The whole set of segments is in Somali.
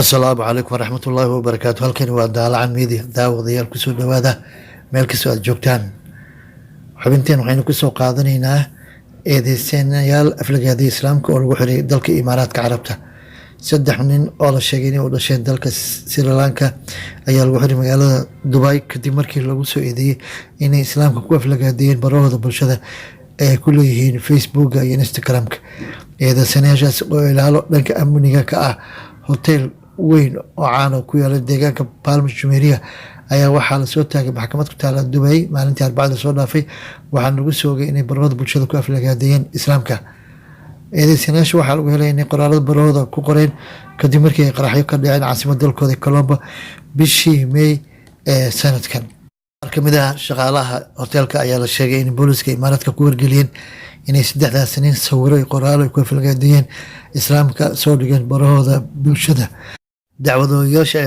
asalaamu calaykum waraxmatullaahi wabarakaatu. halkani waa daalacan media daawadayaal kusoo dhawaada meel kastoo aad joogtaan. xubinteen waxaynu kusoo qaadanaynaa eedeystayaal aflagaadii islaamka oo lagu xiray dalka imaaraadka carabta. 3 nin oo la sheegay inay u dhasheen dalka Sri Lanka ayaa lagu xiray magaalada Dubai kadib markii lagu soo eedeeyay inay islaamka ku aflagaadiyeen barahooda bulshada ee ku leeyihiin Facebook iyo Instagram-ka. eedeysanayaashaas oo ilaalo dhanka amniga ka ah hotel weyn oo caan ku yaala deegaanka Palm Jumeirah ayaa waxaa la soo taagay maxkamad ku taala Dubai maalintii Arbacada soo dhaafay, waxaana lagu soo ogay inay barahooda bulshada ku aflagaadiyeen islaamka. eedeysanayaasha waxaa lagu helay inay qoraalada barahooda ku qoreen kadib markii ay qaraxyo ka dhaceen caasimadda dalkooda Colombo bishii May ee sanadkan. qaar ka mid ah shaqaalaha hoteelka ayaa la sheegay in booliska imaaraadka ku wargeliyeen inay 3 nin sawiro iyo qoraalo ay ku aflagaadiyeen islaamka soo dhigeen barahooda bulshada. dacwadoodayaasha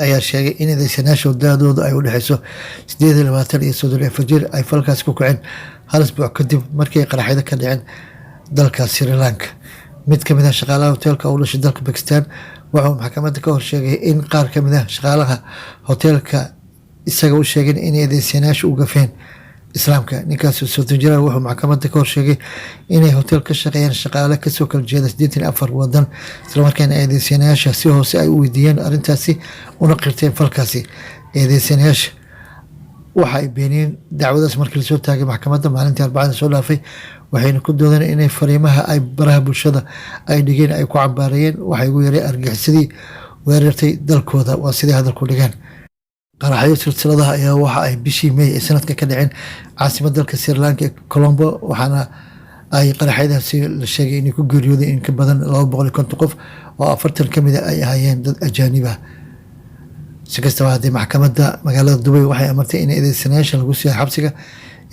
ayaa sheegay in eedeysanayaasha daadooda ay u dhexeyso 28 iyo 34 jir ay falkaas ku kaceen hal isbuuc kadib markii ay qaraxyada ka dhaceen dalka Sri Lanka. mid ka mid ah shaqaalaha hoteelka u dhashay dalka Pakistan wuxuu maxkamadda ka hor sheegay in qaar ka mid ah shaqaalaha hoteelka isaga u sheegeen in eedeysanayaashu u gafeen islaamka. ninkaas oo 30 jir ah wuxuu maxkamadda ka hor sheegay inay hotel ka shaqeeyaan shaqaale kasoo kala jeeda 84 wadan, isla markaana eedeysanayaasha si hoose ay u weydiiyeen arrintaasi una qirteen falkaasi. eedeysanayaasha waxa ay beeniyeen dacwadaas markii lasoo taagay maxkamadda maalintii Arbacada soo dhaafay, waxayna ku doodeen inay fariimaha ay baraha bulshada ay dhigeen ay ku cambaarayeen waxay ugu yareen argagixisadii weerartay dalkooda, waa sidii hadalku dhigeen. qaraxyo silsiladaha ayaa waxa ay bishii May ee sanadka ka dhaceen caasimadda dalka Sri Lanka ee Colombo, waxaana ay qaraxyadaasi la sheegay inay ku geeriyoodeen in ka badan 250 qof oo 40 ka mid ah ay ahaayeen dad ajaanib ah. si kastaba haddii maxkamadda magaalada Dubai waxay amartay in eedeysanayaasha lagu siiyo xabsiga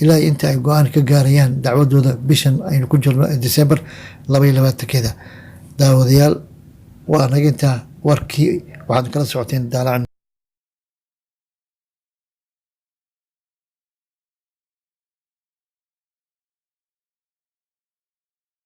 ilaa inta ay go-aan ka gaarayaan dacwadooda bishan aynu ku jirno ee December 22-keeda. daawadayaal waa naga intaa warkii waxaad kala socoteen daalacan.